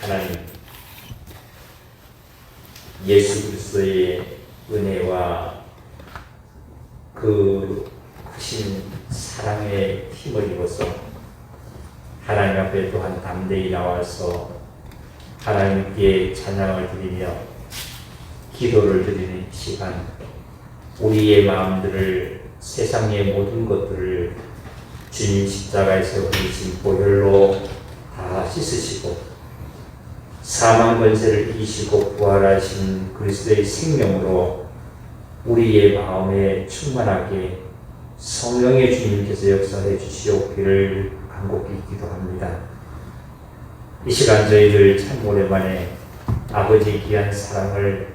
하나님, 예수 그리스도의 은혜와 그 크신 사랑의 힘을 입어서 하나님 앞에 또한 담대히 나와서 하나님께 찬양을 드리며 기도를 드리는 시간, 우리의 마음들을, 세상의 모든 것들을 주님 십자가에서 흘리신 보혈로 다 씻으시고 사망 권세를 이기시고 부활하신 그리스도의 생명으로 우리의 마음에 충만하게 성령의 주님께서 역사해 주시옵기를 간곡히 기도합니다. 이 시간 저희들 참 오랜만에 아버지 귀한 사랑을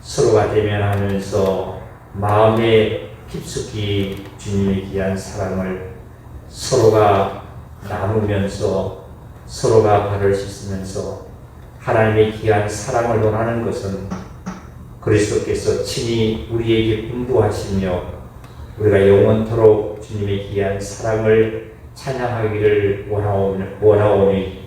서로가 대면하면서 마음에 깊숙이 주님의 귀한 사랑을 서로가 나누면서 서로가 발을 씻으면서 하나님의 귀한 사랑을 논하는 것은 그리스도께서 친히 우리에게 분부하시며 우리가 영원토록 주님의 귀한 사랑을 찬양하기를 원하오니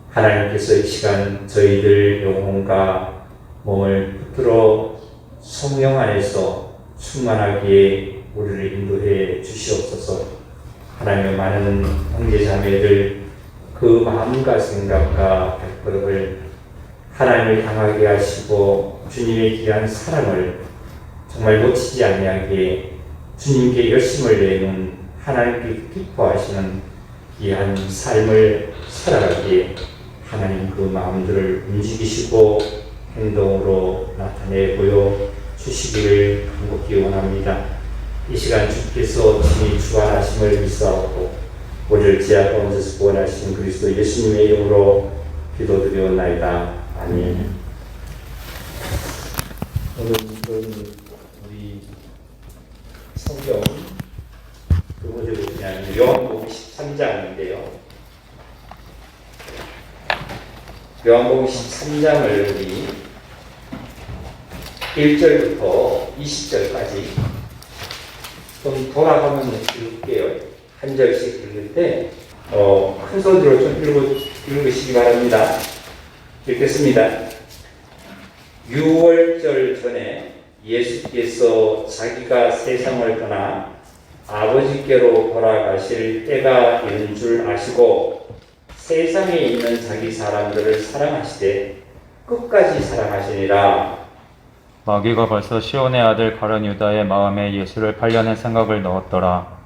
하나님께서 이 시간 저희들 영혼과 몸을 붙들어 성령 안에서 충만하게 우리를 인도해 주시옵소서. 하나님의 많은 형제자매들 그 마음과 생각과 발걸음을 하나님을 향하게 하시고 주님의 귀한 사랑을 정말 놓치지 아니하게 주님께 열심을 내는 하나님께 기뻐하시는 귀한 삶을 살아가기에 하나님 그 마음들을 움직이시고 행동으로 나타내 보여 주시기를 간곡히 원합니다. 이 시간 주께서 친히 주관하심을 믿사옵고 우리를 지하 가운데서 구원하신 그리스도 예수님의 이름으로 기도드리옵나이다. 아멘. 오늘은 우리 성경 두 번째 부분이 요한복음 13장인데요. 요한복음 13장을 우리 1절부터 20절까지 좀 돌아가면 읽을게요. 한 절씩 읽을 때 큰 소리로 좀 읽으시기 바랍니다. 읽겠습니다. 6월절 전에 예수께서 자기가 세상을 떠나 아버지께로 돌아가실 때가 이른 줄 아시고 세상에 있는 자기 사람들을 사랑하시되 끝까지 사랑하시니라. 마귀가 벌써 시온의 아들 가룟 유다의 마음에 예수를 팔려는 생각을 넣었더라.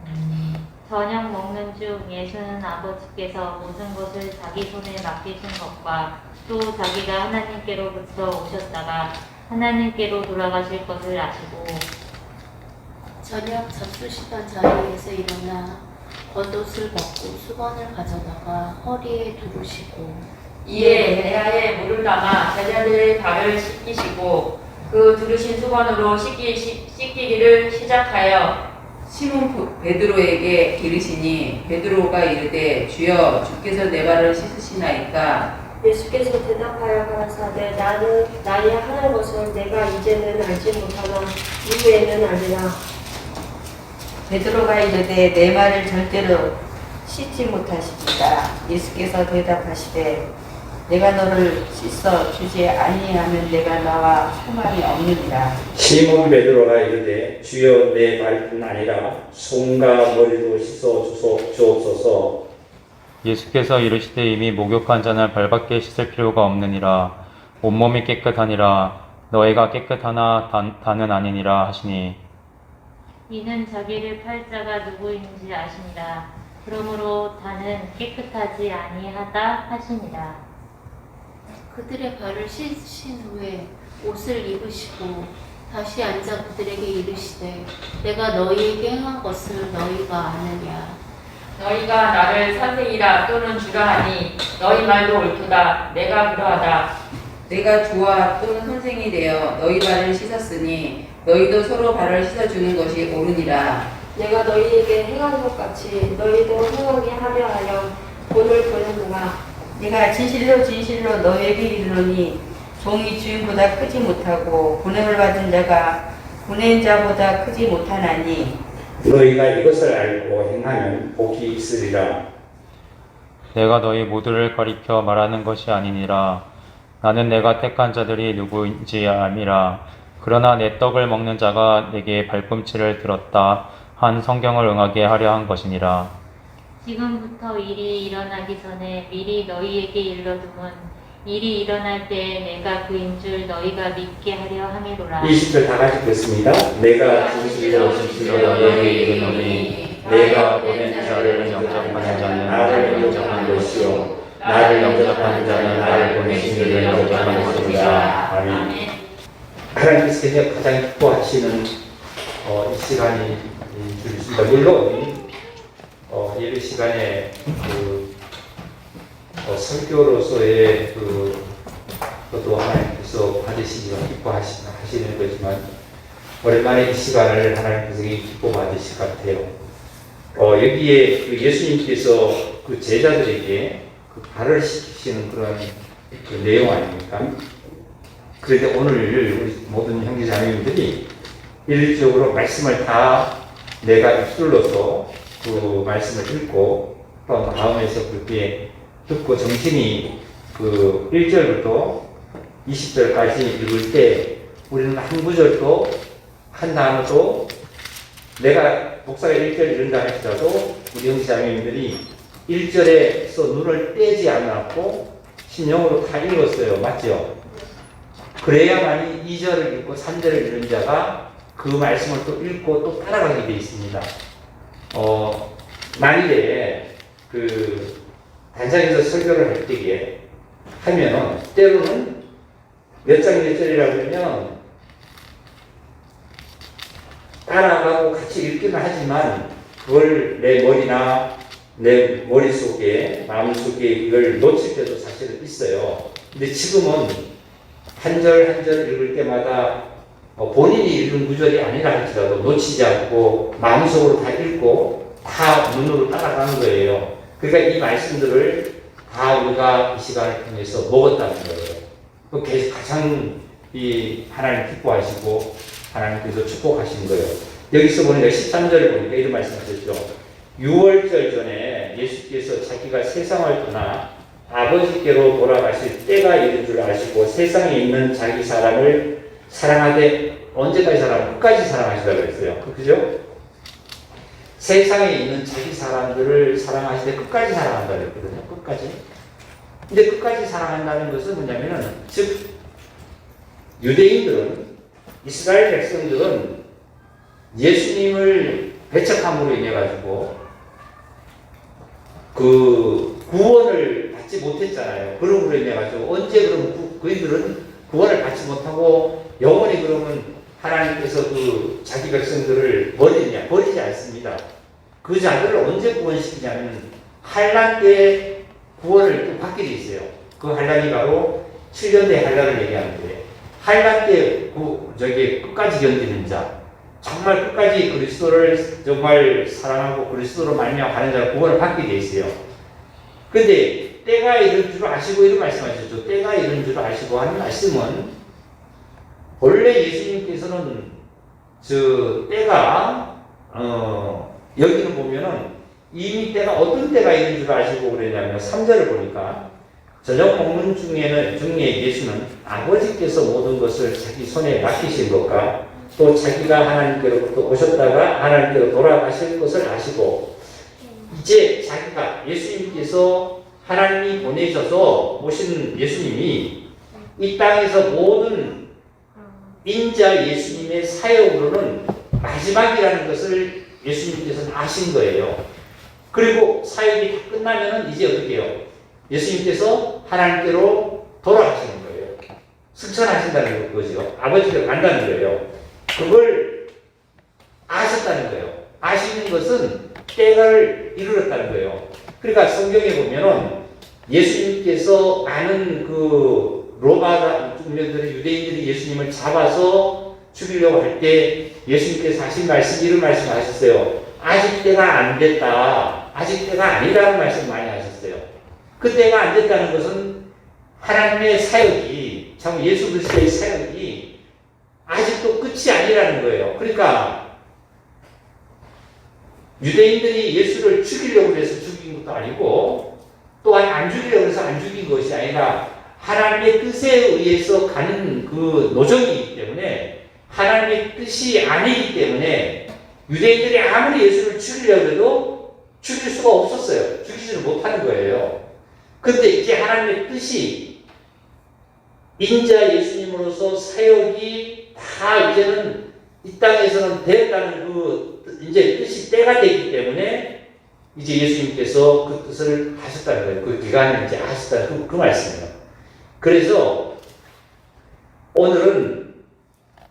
저녁 먹는 중 예수는 아버지께서 모든 것을 자기 손에 맡기신 것과 또 자기가 하나님께로부터 오셨다가 하나님께로 돌아가실 것을 아시고 저녁 잡수시던 자리에서 일어나 겉옷을 벗고 수건을 가져다가 허리에 두르시고 이에 대야에 물을 담아 제자들의 발을 씻기시고 그 두르신 수건으로 씻기기를 시작하여 시몬 베드로에게 이르시니 베드로가 이르되 주여 주께서 내 발을 씻으시나이까. 예수께서 대답하여 가라사대 나의 하는 것을 내가 이제는 알지 못하나 이후에는 알리라. 베드로가 이르되 내 말을 절대로 씻지 못하십니다. 예수께서 대답하시되 내가 너를 씻어 주지 아니하면 내가 나와 상관이 없느니라. 시몬 베드로가 이르되 주여 내 발뿐 아니라 손과 머리도 씻어 주옵소서. 예수께서 이르시되 이미 목욕한 자는 발밖에 씻을 필요가 없느니라. 온몸이 깨끗하니라. 너희가 깨끗하나 다는 아니니라 하시니 이는 자기를 팔 자가 누구인지 아시니라. 그러므로 다는 깨끗하지 아니하다 하시니라. 그들의 발을 씻으신 후에 옷을 입으시고 다시 앉아 그들에게 이르시되 내가 너희에게 행한 것을 너희가 아느냐. 너희가 나를 선생이라 또는 주라 하니 너희 말도 옳도다. 내가 그러하다. 내가 주와 또는 선생이 되어 너희 발을 씻었으니 너희도 서로 발을 씻어주는 것이 옳으니라. 내가 너희에게 행한 것 같이 너희도 행하게 하려 하여 본을 보였노라. 내가 진실로 너에게 이르노니 종이 주인보다 크지 못하고 보냄을 받은 자가 보낸 자보다 크지 못하나니 너희가 이것을 알고 행하면 복이 있으리라. 내가 너희 모두를 가리켜 말하는 것이 아니니라. 나는 내가 택한 자들이 누구인지 알미라. 그러나 내 떡을 먹는 자가 내게 발꿈치를 들었다 한 성경을 응하게 하려 한 것이니라. 지금부터 일이 일어나기 전에 미리 너희에게 일러두면 일이 일어날 때에 내가 그인 줄 너희가 믿게 하려 함이로라. 20절 다 같이 듣습니다. 내가 진실로 진실로 너희에게 이르노니 내가 보낸 자를 영접하는 자는 나를 영접하는 것이요 나를 영접하는 자는 나를 보내신 이를 영접하는 것이다. 아멘. 하나님께서 가장 기뻐하시는 이 시간이 주십니다. 물론 예배 시간에 설교로서의 그것도 하나님께서 받으시기가 기뻐하시는 거지만 오랜만에 이 시간을 하나님께서 기뻐 받으실 것 같아요. 여기에 예수님께서 그 제자들에게 발을 시키시는 그런 내용 아닙니까? 그런데 오늘 우리 모든 형제자매님들이 일률적으로 말씀을 다 내가 입술로서 그 말씀을 읽고 또 마음에서 그렇게 듣고 정신이 1절부터 20절까지 읽을 때 우리는 한 구절도 한 단어도 내가 목사가 1절 읽는다 할지라도 우리 형제자매님들이 1절에서 눈을 떼지 않았고 심령으로 다 읽었어요. 맞죠? 그래야만이 2절을 읽고 3절을 읽는 자가 그 말씀을 또 읽고 또 따라가게 되어 있습니다. 만일에 단상에서 설교를 할 때에 하면 때로는 몇 장 몇 절이라고 하면 따라가고 같이 읽기는 하지만 그걸 내 머리나 내 머릿속에 마음속에 이걸 놓칠 때도 사실은 있어요. 근데 지금은 한 절 한 절 읽을 때마다 본인이 읽은 구절이 아니라 할지라도 놓치지 않고 마음속으로 다 읽고 다 눈으로 따라가는 거예요. 그러니까 이 말씀들을 다 우리가 이 시간을 통해서 먹었다는 거예요. 가장 하나님 기뻐하시고 하나님께서 축복하신 거예요. 여기서 보니까 13절에 보니까 이런 말씀하셨죠. 6월절 전에 예수께서 자기가 세상을 떠나 아버지께로 돌아가실 때가 이른 줄 아시고 세상에 있는 자기 사람을 사랑하되 언제까지 사랑하면 끝까지 사랑하시다고 했어요. 그죠? 세상에 있는 자기 사람들을 사랑하시되 끝까지 사랑한다고 했거든요. 끝까지. 근데 끝까지 사랑한다는 것은 뭐냐면은 즉 유대인들은 이스라엘 백성들은 예수님을 배척함으로 인해 가지고 그 구원을 받지 못했잖아요. 그럼으로 인해 가지고 언제 그럼 그들은 구원을 받지 못하고 영원히 그러면 하나님께서 그 자기 백성들을 버리냐? 버리지 않습니다. 그 자들을 언제 구원시키냐면 환난 때 구원을 또 받게 돼 있어요. 그 환난이 바로 7년대 환난을 얘기하는데 환난 때 끝까지 견디는 자, 정말 끝까지 그리스도를 정말 사랑하고 그리스도로 말미암아 자를 구원을 받게 돼 있어요. 근데 때가 이른 줄 아시고 이런 말씀하셨죠. 때가 이른 줄 아시고 하는 말씀은 원래 예수님께서는 때가 여기는 보면은 이미 때가 어떤 때가 있는 줄 아시고 그러냐면 3절을 보니까 저녁 먹는 중에 예수는 아버지께서 모든 것을 자기 손에 맡기신 것과 또 자기가 하나님께로부터 오셨다가 하나님께로 돌아가실 것을 아시고 이제 자기가 예수님께서 하나님이 보내셔서 오신 예수님이 이 땅에서 모든 인자 예수님의 사역으로는 마지막이라는 것을 예수님께서는 아신 거예요. 그리고 사역이 다 끝나면은 이제 어떻게 해요? 예수님께서 하나님께로 돌아가시는 거예요. 승천하신다는 거죠. 아버지께로 간다는 거예요. 그걸 아셨다는 거예요. 아시는 것은 때를 이르렀다는 거예요. 그러니까 성경에 보면은 예수님께서 많은 로마 중년들의 유대인들이 예수님을 잡아서 죽이려고 할 때 예수님께서 하신 말씀, 이런 말씀 하셨어요. 아직 때가 안 됐다. 아직 때가 아니라는 말씀 많이 하셨어요. 그 때가 안 됐다는 것은 하나님의 사역이, 참 예수 그리스도의 사역이 아직도 끝이 아니라는 거예요. 그러니까 유대인들이 예수를 죽이려고 해서 죽인 것도 아니고 또한 안 죽이려고 해서 안 죽인 것이 아니라 하나님의 뜻에 의해서 가는 그 노정이기 때문에 하나님의 뜻이 아니기 때문에 유대인들이 아무리 예수를 죽이려고 해도 죽일 수가 없었어요. 죽이지를 못하는 거예요. 근데 이제 하나님의 뜻이 인자 예수님으로서 사역이 다 이제는 이 땅에서는 되었다는 그 이제 뜻이 때가 되기 때문에 이제 예수님께서 그 뜻을 하셨다는 거예요. 그 기간을 이제 하셨다는 그 말씀이에요. 그래서 오늘은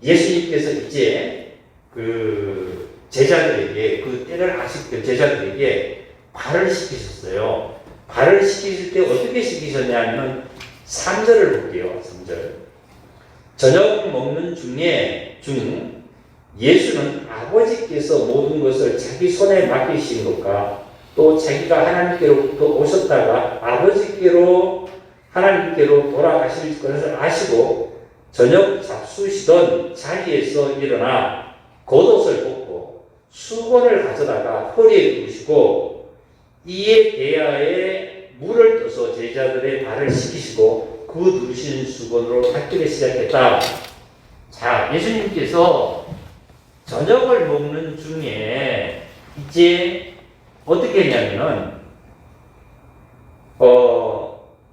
예수님께서 이제 그 제자들에게 그 때를 아실 제자들에게 발을 시키셨어요. 발을 시키실 때 어떻게 시키셨냐면 3절을 볼게요. 3절. 저녁 먹는 중 예수는 아버지께서 모든 것을 자기 손에 맡기신 것과 또 자기가 하나님께로부터 오셨다가 아버지께로 하나님께로 돌아가실 것을 아시고 저녁 잡수시던 자리에서 일어나 겉옷을 벗고 수건을 가져다가 허리에 두시고 이에 대하에 물을 떠서 제자들의 발을 씻기시고 그 두신 수건으로 닦기를 시작했다. 자, 예수님께서 저녁을 먹는 중에 이제 어떻게 했냐면은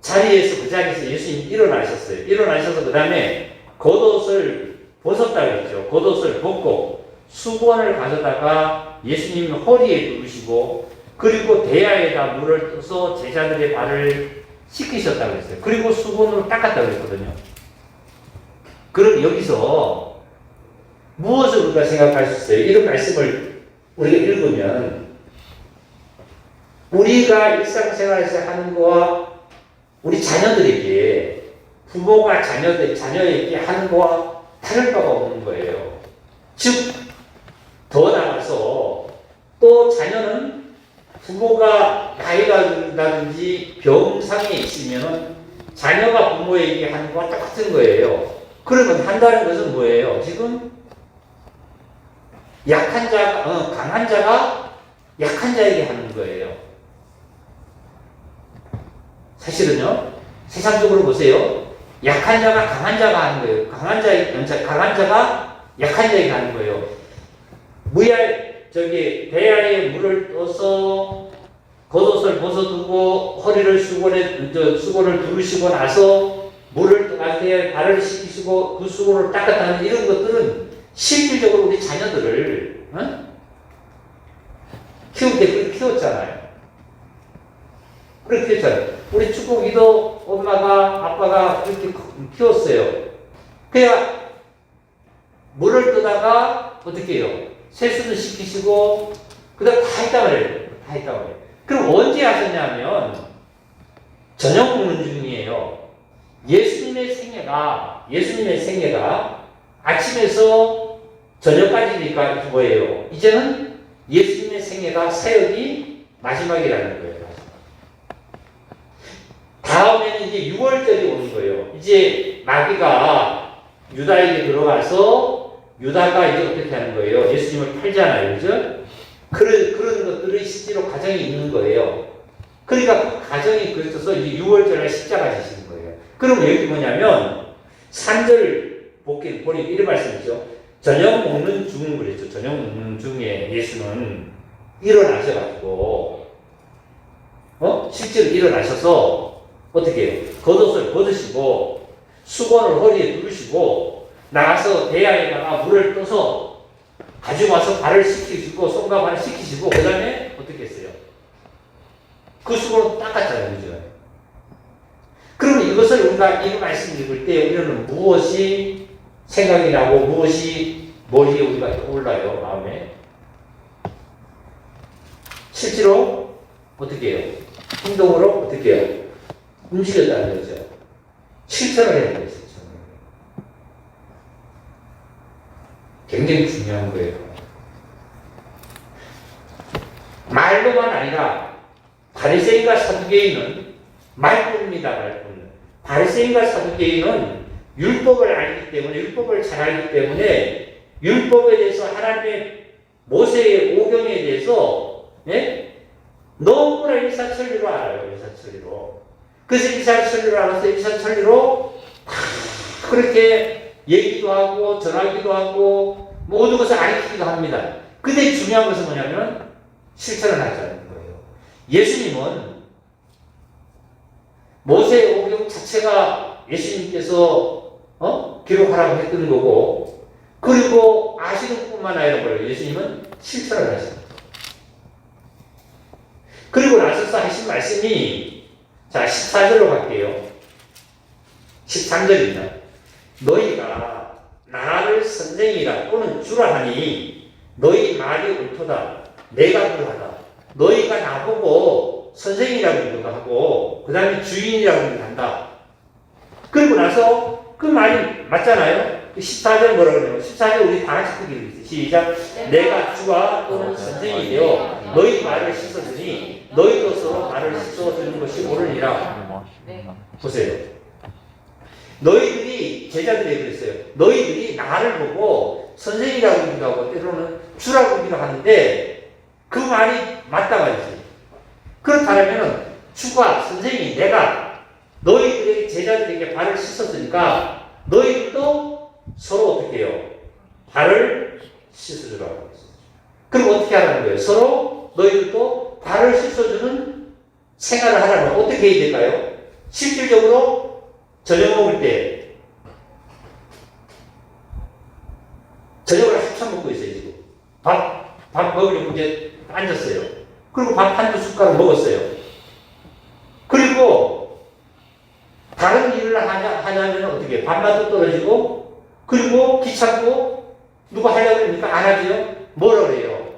자리에서 그 자리에서 예수님이 일어나셨어요. 일어나셔서 그 다음에 겉옷을 벗었다고 했죠. 겉옷을 벗고 수건을 가져다가 예수님 허리에 두르시고 그리고 대야에다 물을 떠서 제자들의 발을 씻기셨다고 했어요. 그리고 수건으로 닦았다고 했거든요. 그럼 여기서 무엇을 우리가 생각할 수 있어요? 이런 말씀을 우리가 읽으면 우리가 일상생활에서 하는 거와 우리 자녀들에게 부모가 자녀에게 하는 거와 다를 바가 없는 거예요. 즉, 더 나아가서 또 자녀는 부모가 나이가 든다든지 병상에 있으면 자녀가 부모에게 하는 거와 똑같은 거예요. 그러면 한다는 것은 뭐예요? 지금 강한 자가 약한 자에게 하는 거예요. 사실은요, 세상적으로 보세요. 약한 자가 강한 자가 하는 거예요. 강한 자가 약한 자에게 하는 거예요. 대야에 물을 떠서 겉옷을 벗어두고 허리를 수건을 두르시고 나서 물을 떠가게 발을 씻기시고 그 수건을 닦았다는 이런 것들은 실질적으로 우리 자녀들을 키울 때 그렇게 키웠잖아요. 그렇게 키웠잖아요. 우리 축구기도 엄마가 아빠가 그렇게 키웠어요. 그냥 물을 뜨다가 어떻게 해요? 세수도 시키시고 그다음 다 했다고 해요. 다 했다고 해요. 그럼 언제 하셨냐면 저녁 먹는 중이에요. 예수님의 생애가 아침에서 저녁까지니까 뭐예요? 이제는 예수님의 생애가 사역이 마지막이라는 거예요. 다음에는 이제 6월절이 오는 거예요. 이제 마귀가 유다에게 들어가서 유다가 이제 어떻게 하는 거예요? 예수님을 팔잖아요. 그죠? 그런 것들이 실제로 가정이 있는 거예요. 그러니까 그 가정이 그래서 이제 6월절에 십자가 지시는 거예요. 그럼 여기 뭐냐면 3절 보니 이런 말씀이죠. 저녁 먹는 중 그랬죠. 저녁 먹는 중에 예수는 일어나셔가지고 실제로 일어나셔서 어떻게 해요? 겉옷을 벗으시고 수건을 허리에 두르시고 나가서 대야에다가 물을 떠서 가지고 와서 발을 씻기시고 손과 발을 씻기시고 그 다음에 어떻게 했어요? 그 수건으로 닦았잖아요. 그죠? 그러면 이것을 우리가 이 말씀 읽을 때 우리는 무엇이 생각이 나고 무엇이 머리에 우리가 떠올라요? 마음에 실제로 어떻게 해요? 행동으로 어떻게 해요? 움직였다는 거죠. 실천을 해야 돼요. 실천을. 굉장히 중요한 거예요. 말로만 아니라 바리새인과 사두개인은 말뿐입니다. 말뿐. 바리새인과 사두개인은 율법을 알기 때문에 율법을 잘 알기 때문에 율법에 대해서 하나님의 모세의 오경에 대해서 너무나 일사천리로 알아요. 일사천리. 천리로. 그래서 일산 천리로 알아서 일산 천리로 그렇게 얘기도 하고 전하기도 하고 모든 것을 가르치기도 합니다. 근데 중요한 것은 뭐냐면 실천을 하지 않는 거예요. 예수님은 모세의 오경 자체가 예수님께서 기록하라고 했던 거고, 그리고 아시는 뿐만 아니라 뭐예요? 예수님은 실천을 하십니다. 그리고 나서서 하신 말씀이, 자, 14절로 갈게요. 13절입니다. 너희가 나를 선생이라 또는 주라 하니 너희 말이 옳도다. 내가 그러하다. 너희가 나보고 선생이라고 얘기도 하고 그 다음에 주인이라고 얘기도 한다. 그리고 나서 그 말이 맞잖아요. 14절 뭐라고 그래요? 14절 우리 다 같이 크게 시작. 내가 주와 또는 선생이 되어 너희 말을 씻어주니 너희도 서로 말을 씻어주는 것이 옳으니라. 보세요. 너희들이, 제자들이 그랬어요. 너희들이 나를 보고 선생이라고 얘기도 하고 때로는 주라고 얘기도 하는데 그 말이 맞다 말이지. 그렇다면 주가, 선생이, 내가 너희들에게, 제자들에게 발을 씻었으니까 너희들도 서로 어떻게 해요? 발을 씻어주라고 했어요. 그럼 어떻게 하라는 거예요? 서로 너희들도 발을 씻어주는 생활을 하라는 거. 어떻게 해야 될까요? 실질적으로 저녁 먹을 때, 저녁을 한참 먹고 있어요, 지금. 밥 먹으려고 이제 앉았어요. 그리고 밥 한두 숟가락 먹었어요. 그리고 다른 일을 하냐면 어떻게 해요? 밥맛도 떨어지고, 그리고 귀찮고, 누가 하려고 그러니까 안 하지요? 뭐라 그래요?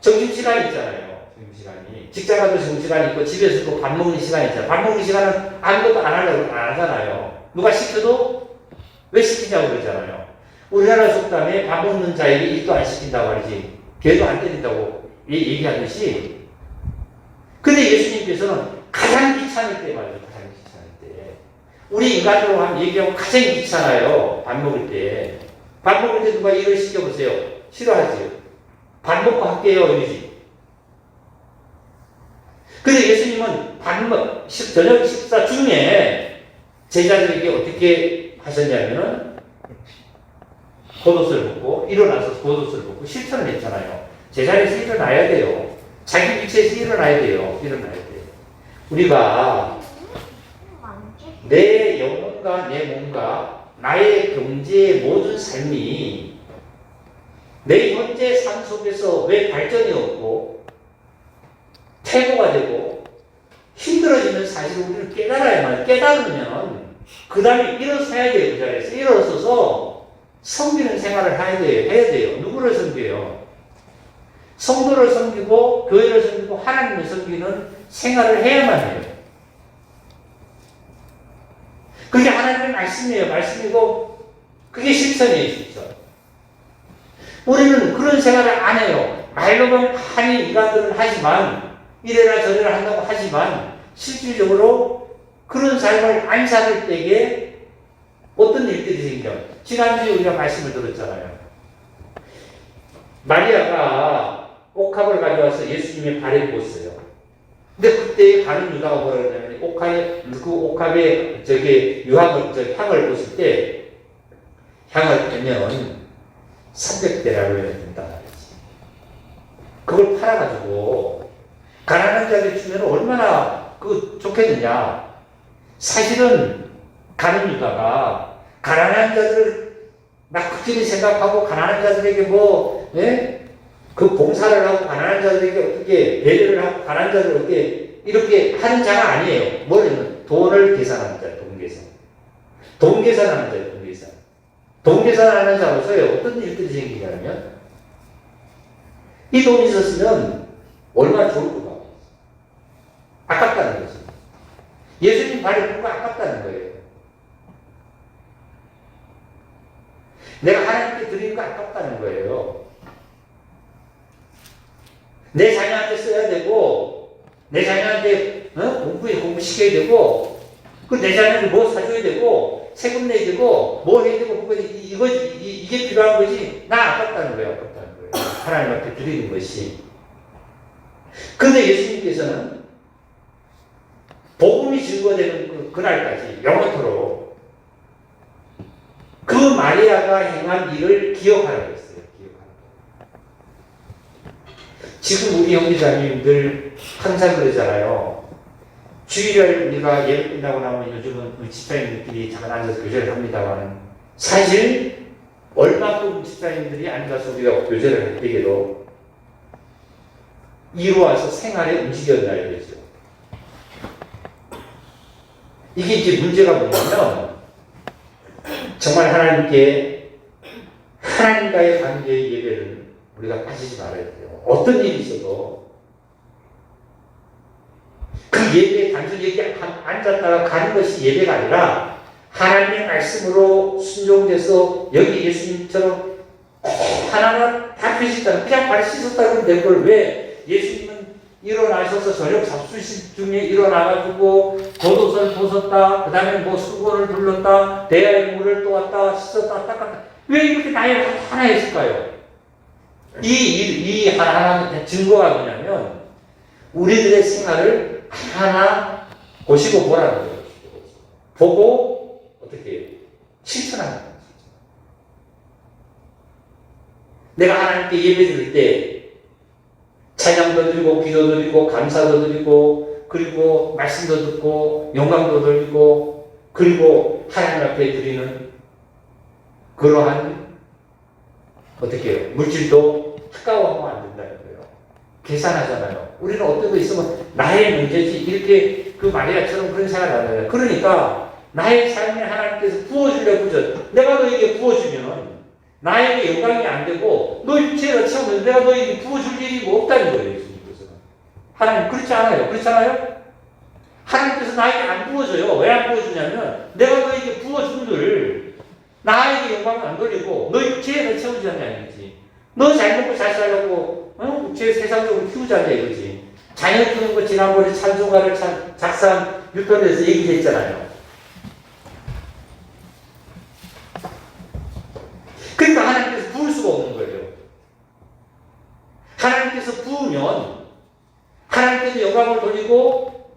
점심시간이 있잖아요. 점심시간이. 직장 가도 점심시간이 있고, 집에서도 밥 먹는 시간이 있잖아요. 밥 먹는 시간은 아무것도 안 하려고 안 하잖아요. 누가 시켜도 왜 시키냐고 그러잖아요. 우리나라 속담에 밥 먹는 자에게 일도 안 시킨다고 하지, 개도 안 때린다고 얘기하듯이. 근데 예수님께서는 가장 귀찮을 때 말이죠. 가장 귀찮을 때. 우리 인간으로 하면 얘기하면 가장 귀찮아요. 밥 먹을 때. 밥 먹을 때 누가 일을 시켜보세요. 싫어하지요. 밥 먹고 할게요. 이러지. 근데 예수님은 저녁 식사 중에 제자들에게 어떻게 하셨냐면은 겉옷을 벗고 일어나서 겉옷을 벗고 실천을 했잖아요. 제자리에서 일어나야 돼요. 자기 위치에서 일어나야 돼요. 일어나야 돼요. 우리가 내 영혼과 내 몸과 나의 경제의 모든 삶이 내 현재 삶 속에서 왜 발전이 없고 퇴보가 되고 힘들어지는 사실을 우리는 깨달아야만, 깨달으면 그 다음에 일어서야 돼요. 그 자리에서 일어서서 섬기는 생활을 해야 돼요. 누구를 섬겨요? 성도를 섬기고 교회를 섬기고 하나님을 섬기는 생활을 해야만 해요. 그게 하나님의 말씀이에요. 말씀이고 그게 실천이에요. 실천. 우리는 그런 생활을 안 해요. 말로만 많이 인간들은 하지만 이래라 저래라 한다고 하지만 실질적으로 그런 삶을 안 살 때에 어떤 일들이 생겨요. 지난주에 우리가 말씀을 들었잖아요. 마리아가 옥합을 가져와서 예수님의 발에 부었어요. 근데 그때 가는 유다가 뭐라 그러냐면 그 옥합에 향을 부었을 때 향을 빼면 300대라고 해야 된다 말이지. 그걸 팔아가지고 가난한 자에게 주면 얼마나 좋겠느냐. 사실은 가는 유다가 가난한 자들을 막 극진히 생각하고 가난한 자들에게 그 봉사를 하고 가난한 자들에게 어떻게 배려를 하고 가난한 자들을 어떻게 이렇게 하는 자가 아니에요. 뭐냐면 돈을 계산하는 자, 돈 계산. 돈 계산하는 자예요, 돈 계산. 돈 계산하는 자로서요, 어떤 일들이 생기냐면 이 돈이 있었으면 얼마나 좋을까. 아깝다는 거죠. 예수님 발에 부가 아깝다는 거예요. 내가 하나님께 드리는 거 아깝다는 거예요. 내 자녀한테 써야 되고, 내 자녀한테 공부시켜야 되고, 내 자녀한테 뭐 사줘야 되고, 세금 내야 되고, 뭐 해야 되고, 이게 필요한 거지. 나 아깝다는 거예요. 아깝다는 거예요. 하나님 앞에 드리는 것이. 근데 예수님께서는 복음이 증거되는 그날까지 영원토록 그 마리아가 행한 일을 기억하라고 했어요. 지금 우리 형제자매님들 항상 그러잖아요. 주일날 우리가 예배 끝나고 나면 요즘은 우리 집사님들끼리 잠깐 앉아서 교제를 합니다만 사실 얼마큼 집사님들이 앉아서 우리가 교제를 할 때에도 이로 와서 생활에 움직였나요? 그죠? 이게 이제 문제가 뭐냐면 정말 하나님과의 관계의 예배를 우리가 빠지지 말아야 돼요. 어떤 일이 있어도 그 예배에 단순히 여기 앉았다가 가는 것이 예배가 아니라 하나님의 말씀으로 순종돼서 여기 예수님처럼 하나하나 다 펴셨다. 그냥 발 씻었다 그러면 된 걸 왜 예수님은 일어나셔서 저녁 잡수실 중에 일어나가지고 겉옷을 벗었다. 그 다음에 뭐 수건을 둘렀다. 대야의 물을 또 왔다 씻었다 닦았다. 왜 이렇게 나이를 하나 했을까요? 이 하나하나 증거가 뭐냐면 우리들의 생활을 하나하나 보시고 보라는 거예요. 보고 어떻게 해요? 실천하는 거예요. 내가 하나님께 예배 드릴 때 찬양도 드리고 기도도 드리고 감사도 드리고 그리고 말씀도 듣고 영광도 드리고 그리고 하나님 앞에 드리는 그러한 어떻게 해요? 물질도 아까워하면 안 된다는 거예요. 계산하잖아요. 우리는 어떤 거 있으면 나의 문제지 이렇게 그 마리아처럼 그런 생각을 안 해요. 그러니까 나의 삶에 하나님께서 부어주려고 그러죠. 내가 너에게 부어주면 나에게 영광이 안 되고 너 육체가 채우면 내가 너에게 부어줄 일이 뭐 없다는 거예요. 예수님께서는. 하나님 그렇지 않아요. 그렇잖아요? 하나님께서 나에게 안 부어줘요. 왜 안 부어주냐면 내가 너에게 부어준들 나에게 영광을 안 돌리고 너 육체에 채우지 않냐 이거지. 너 잘 먹고 잘 살려고 육체 세상적으로 키우자냐 이거지. 자녀 키우는 거 지난번에 찬송가를 작사한 유편에서 얘기했잖아요. 그러니까 하나님께서 부을 수가 없는 거예요. 하나님께서 부으면 하나님께서 영광을 돌리고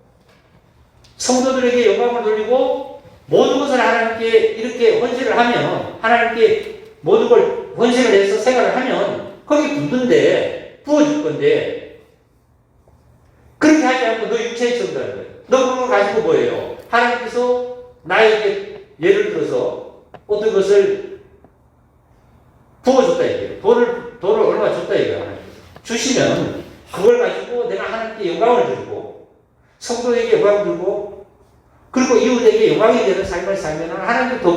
성도들에게 영광을 돌리고 모든 것을 하나님께 이렇게 헌신을 하면 하나님께 모든 걸 헌신을 해서 생활을 하면 거기 붙는데 부어줄 건데 그렇게 하지 않고 너 육체에 채운다는 거예요. 너 그걸 가지고 뭐예요? 하나님께서 나에게 예를 들어서 어떤 것을 부어줬다 이거예요. 돈을 얼마 줬다 이거예요. 하나님께서. 주시면 그걸 가지고 내가 하나님께 영광을 드리고 성도에게 영광을 드리고 그리고 이웃에게 영광이 되는 삶을 살면 하나님께 더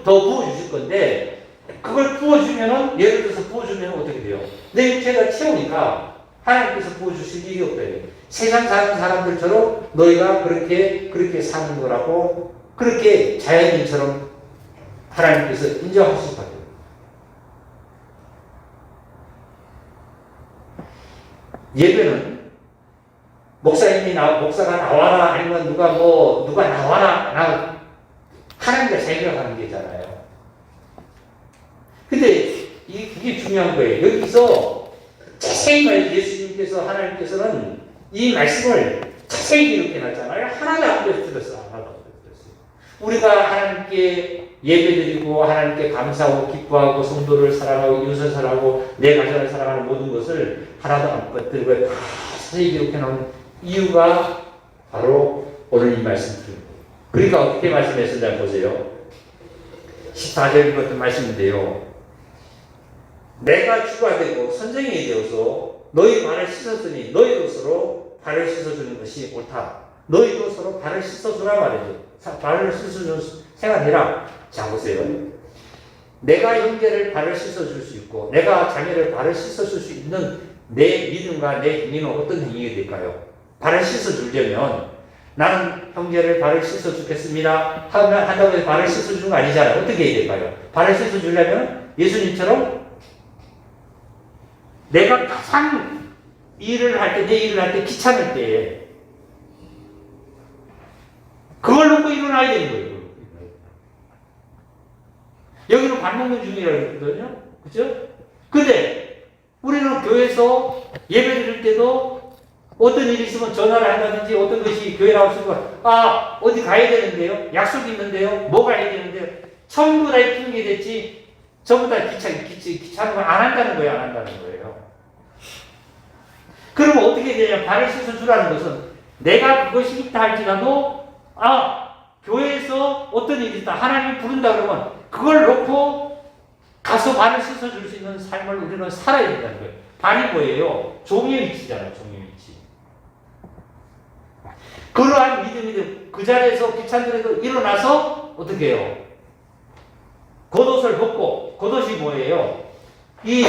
부어주실 건데 그걸 부어주면은 예를 들어서 부어주면 어떻게 돼요? 내 육체가 채우니까 하나님께서 부어주실 일이 없다. 세상 사는 사람들처럼 너희가 그렇게 사는 거라고 그렇게 자연인처럼 하나님께서 인정하실 거예요. 예배는 목사가 나와라 아니면 누가 나와라 하나님과 자기가 가는 게잖아요. 근데 이게 중요한 거예요. 여기서 자세히 예수님께서 하나님께서는 이 말씀을 자세히 이렇게 놨잖아요. 하나도 안 빼뜨렸어요. 우리가 하나님께 예배드리고 하나님께 감사하고 기뻐하고 성도를 사랑하고 이웃을 사랑하고 내 가정을 사랑하는 모든 것을 하나도 안 빼뜨리고 다 자세히 이렇게 놓은 이유가 바로 오늘 이 말씀입니다. 그러니까 어떻게 말씀했었냐 보세요. 14절 같은 말씀인데요. 내가 주가 되고 선생이 되어서 너희 발을 씻었으니 너희도 서로 발을 씻어주는 것이 옳다. 너희도 서로 발을 씻어주라 말이죠. 발을 씻어주는 생활해라. 자 보세요. 내가 형제를 발을 씻어줄 수 있고 내가 자매를 발을 씻어줄 수 있는 내 믿음과 내 행위는 어떤 행위가 될까요? 발을 씻어주려면 나는 형제를 발을 씻어주겠습니다 한다고 해서 발을 씻어주는 거 아니잖아요. 어떻게 해야 될까요? 발을 씻어주려면 예수님처럼 내가 가장 내 일을 할 때 귀찮을 때 그걸 놓고 일어나야 되는 거예요. 여기는 밥 먹는 중이라고 했거든요. 그죠? 근데 우리는 교회에서 예배 드릴 때도 어떤 일이 있으면 전화를 한다든지 어떤 것이 교회 나오시면 어디 가야 되는데요. 약속이 있는데요. 뭐 가야 되는데요. 전부 다 핑계 됐지. 전부 다 귀찮은 거 안 한다는 거예요. 안 한다는 거예요. 그러면 어떻게 되냐. 발을 씻어주라는 것은 내가 그것이 있다 할지라도 교회에서 어떤 일이 있다. 하나님이 부른다 그러면 그걸 놓고 가서 발을 씻어줄 수 있는 삶을 우리는 살아야 된다는 거예요. 발이 뭐예요? 종의 위치잖아요. 종의 위치. 그러한 믿음이 그 자리에서 귀찮더라도 일어나서 어떻게 해요? 겉옷을 벗고, 겉옷이 뭐예요? 이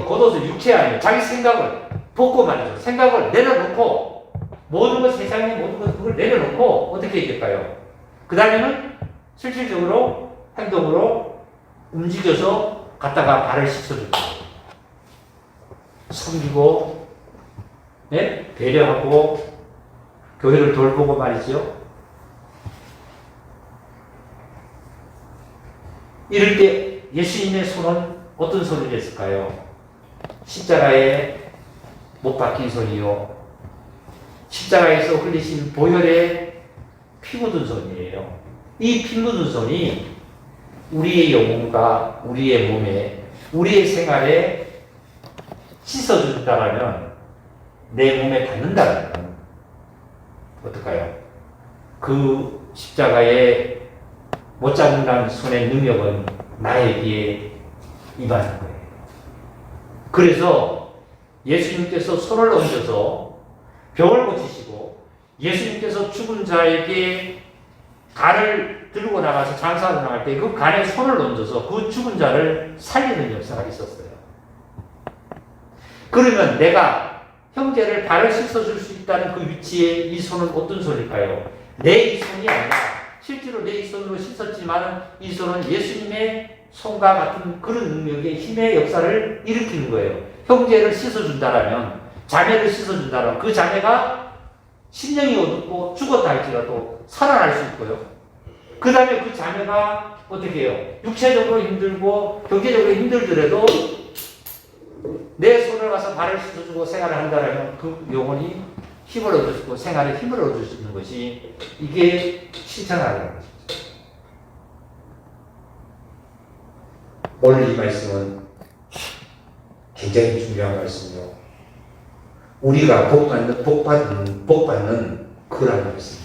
겉옷은 육체 아니에요. 자기 생각을 벗고 말이죠. 생각을 내려놓고, 모든 것, 세상의 모든 것, 그걸 내려놓고, 어떻게 해야 될까요? 그 다음에는 실질적으로, 행동으로 움직여서 갔다가 발을 씻어주고, 섬기고, 네? 배려하고, 교회를 돌보고 말이죠. 이럴 때 예수님의 손은 어떤 소리를 했을까요? 십자가에 못 박힌 손이요. 십자가에서 흘리신 보혈에 피 묻은 손이에요. 이 피 묻은 손이 우리의 영혼과 우리의 몸에, 우리의 생활에 씻어준다면, 내 몸에 닿는다면 어떨까요? 그 십자가에 못 잡는다는 손의 능력은 나에게 임하는 거예요. 그래서 예수님께서 손을 얹어서 병을 고치시고, 예수님께서 죽은 자에게 간을 들고 나가서 장사하러 나갈 때 그 간에 손을 얹어서 그 죽은 자를 살리는 역사가 있었어요. 그러면 내가 형제를 발을 씻어줄 수 있다는 그 위치에 이 손은 어떤 손일까요? 내 이 손이 아니라, 실제로 내 이 손으로 씻었지만 이 손은 예수님의 손과 같은 그런 능력의 힘의 역사를 일으키는 거예요. 형제를 씻어준다라면, 자매를 씻어준다라면 그 자매가 심령이 어둡고 죽었다 할지라도 살아날 수 있고요. 그 다음에 그 자매가 어떻게 해요? 육체적으로 힘들고 경제적으로 힘들더라도 내 손을 가서 발을 씻어주고 생활을 한다면 그 영혼이 힘을 얻어주고 생활에 힘을 얻을 수 있는 것이, 이게 실천하는 것이죠. 오늘 이 말씀은 굉장히 중요한 말씀이요. 우리가 복받는 그라는 말씀입니다.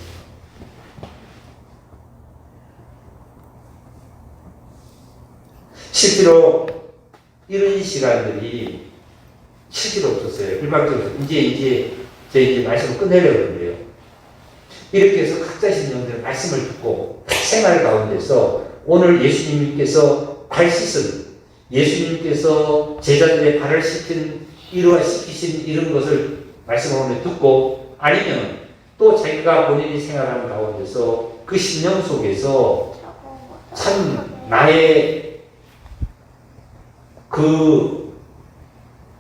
실제로 이런 시간들이 실제로 없었어요. 일방적으로 이제 제 말씀을 끝내려고 하는데요. 이렇게 해서 각자 신령들의 말씀을 듣고 생활 가운데서 오늘 예수님께서 발 씻은, 예수님께서 제자들의 발을 시키신 이런 것을 말씀을 듣고, 아니면 또 자기가 본인이 생활하는 가운데서 그 신령 속에서 참 나의 그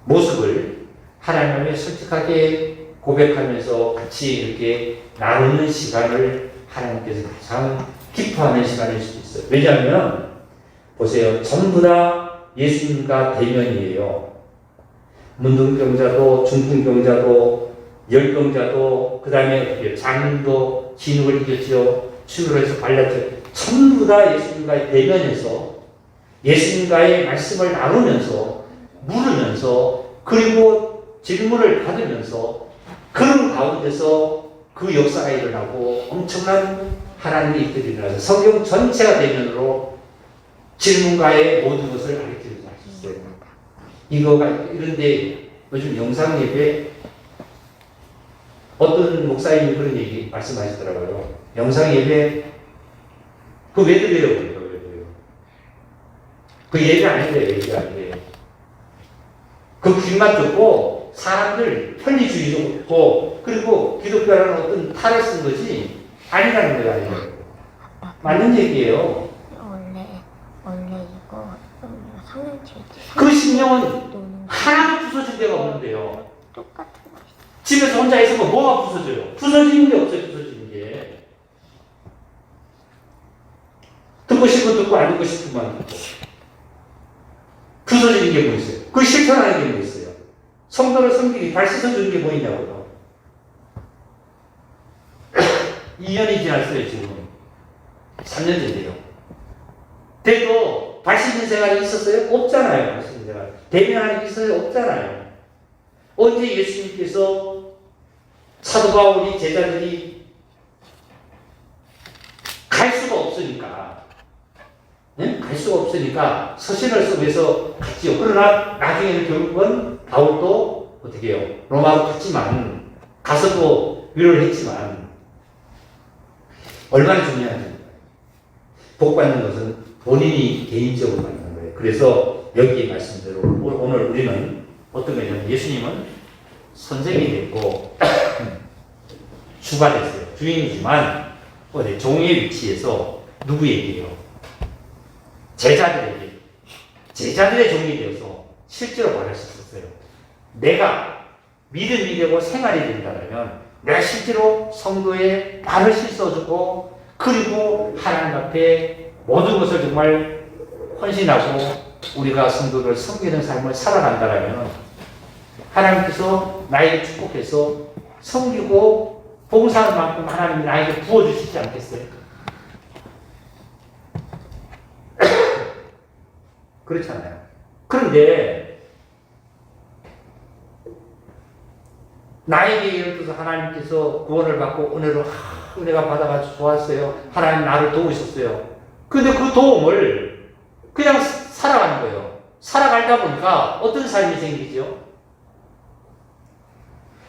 모습을 하나님께 솔직하게 고백하면서 같이 이렇게 나누는 시간을 하나님께서 가장 기뻐하는 시간일 수도 있어요. 왜냐하면 보세요. 전부 다 예수님과 대면이에요. 문둥병자도, 중풍병자도, 열병자도, 그 다음에 장님도 진흙을 이겼죠. 춤으로 해서 발랐죠. 전부 다 예수님과의 대면에서 예수님과의 말씀을 나누면서, 물으면서, 그리고 질문을 받으면서 그런 가운데서 그 역사가 일어나고 엄청난 하나님의 일들이 일어나서 성경 전체가 대면으로 질문과의 모든 것을 가르치는 수 있어요. 이거가 이런데 요즘 영상 예배 어떤 목사님이 그런 얘기 말씀하시더라고요. 영상 예배 그거 왜 드려요? 그 예배 아닌데 예배 아닌데 그 귀만 듣고 사람들 편리주의적이고 그리고 기독교라는 어떤 탈을 쓴 것이 아니라는 거예요. 아니에요. 맞는 얘기예요. 원래 이거 성령체지. 그 심령은 하나도 부서진 데가 없는데요. 똑같은 거 있어. 집에서 혼자 있으면 뭐가 부서져요? 부서지는 게 없어요. 부서지는 게. 듣고 싶으면 듣고 안 듣고 싶으면 안 듣고. 부서지는 게 뭐 있어요? 그 실천하는 게 뭐 있어요? 성도를 섬기기 발 씻어주는 게 뭐 있냐고요. 3년째죠, 지금. 3년째인데요. 돼도 발 씻는 생활이 있었어요? 없잖아요, 발 씻는 생활. 대면하는 게 있어요? 없잖아요. 언제 예수님께서 사도 바울이 제자들이 갈 수가 없으니까, 네? 갈 수가 없으니까 서신을 쓰면서 갔지요. 그러나 나중에는 결국은 바울도 어떻게 해요? 로마로 갔지만, 가서도 위로를 했지만, 얼마나 중요한지. 복 받는 것은 본인이 개인적으로 받는 거예요. 그래서 여기 말씀대로 오늘 우리는 어떤 거냐면 예수님은 선생이 됐고 주가 됐어요. 주인이지만 어디 종의 위치에서 누구에게요? 제자들에게. 제자들의 종이 되어서 실제로 말할 수 있었어요. 내가 믿음이 되고 생활이 된다면 내가 실제로 성도의 발을 씻어주고 그리고 하나님 앞에 모든 것을 정말 헌신하고 우리가 성도를 섬기는 삶을 살아간다면 하나님께서 나에게 축복해서 섬기고 봉사하는 만큼 하나님이 나에게 부어주시지 않겠어요? 그렇잖아요. 그런데 나에게 예를 들어서 하나님께서 구원을 받고 은혜가 받아가지고 좋았어요. 하나님 나를 도우셨어요. 근데 그 도움을 그냥 살아가는 거예요. 살아가다 보니까 어떤 삶이 생기죠?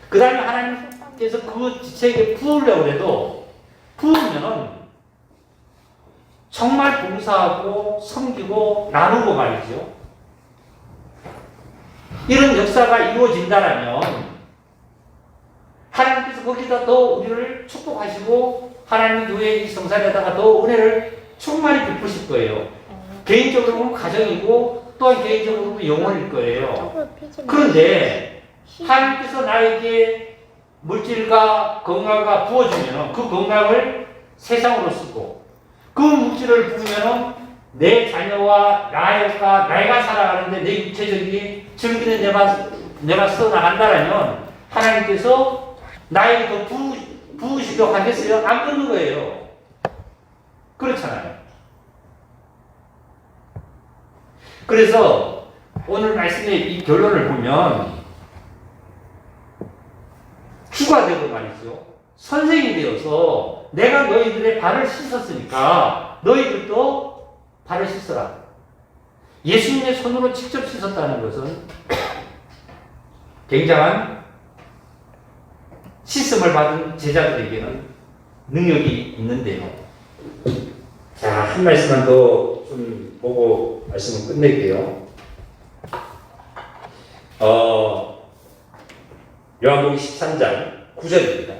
그 다음에 하나님께서 그 지체에게 부으려고 해도 부으면은 정말 봉사하고 섬기고 나누고 말이죠. 이런 역사가 이루어진다면 하나님께서 거기다 더 우리를 축복하시고 하나님 교회 이 성산에다가 더 은혜를 충만히 베푸실 거예요. 개인적으로 보면 가정이고 또한 개인적으로 보면 영혼일 거예요. 그런데 하나님께서 나에게 물질과 건강과 부어주면 그 건강을 세상으로 쓰고 그 물질을 부으면 내 자녀와 내가 살아가는데 내 육체적인 즐기는 내가 써나간다라면 하나님께서 나에게 더 부으시도록 하겠어요? 안 그러는 거예요. 그렇잖아요. 그래서 오늘 말씀의 이 결론을 보면 주가 되고 말이죠. 선생이 되어서 내가 너희들의 발을 씻었으니까 너희들도 발을 씻어라. 예수님의 손으로 직접 씻었다는 것은 굉장한 씻음을 받은 제자들에게는 능력이 있는데요. 자, 한 말씀만 더 좀 보고 말씀을 끝낼게요. 요한복음 13장 9절입니다.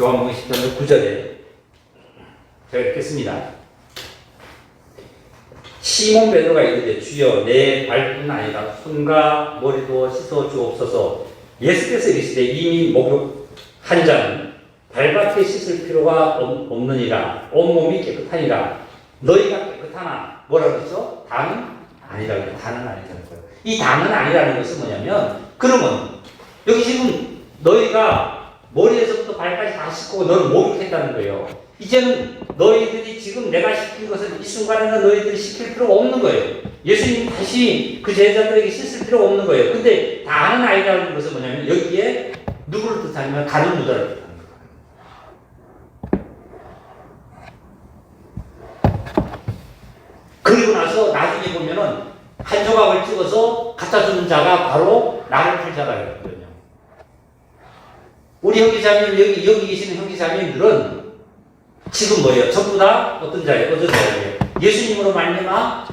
요한복음 13장 9절에 제가 읽겠습니다. 시몬 베드로가 이르되 주여 내 발뿐 아니라 손과 머리도 씻어 주옵소서. 예수께서 이르시되 이미 목욕한 자는 발밖에 씻을 필요가 없느니라. 온몸이 깨끗하니라. 너희가 깨끗하나 뭐라 그랬죠? 다는 아니라고. 다는 아니라는 거예요. 이 다는 아니라는 것은 뭐냐면 그러면 여기 지금 너희가 머리에서부터 발까지 다 씻고 너를 목욕했다는 거예요. 이제는 너희들이 지금 내가 시킨 것을 이 순간에는 너희들이 시킬 필요가 없는 거예요. 예수님 다시 그 제자들에게 씻을 필요가 없는 거예요. 근데 다는 아니라는 것은 뭐냐면 여기에 누구를 뜻하냐면 가룟 유다를 뜻하는 거예요. 그리고 나서 나중에 보면은 한 조각을 찍어서 갖다 주는 자가 바로 나를 팔 자라고 했거든요. 우리 형제자매들 여기 계시는 형제자매들은 지금 뭐예요? 전부 다 어떤 자예요? 어떤 자예요? 예수님으로 말미암아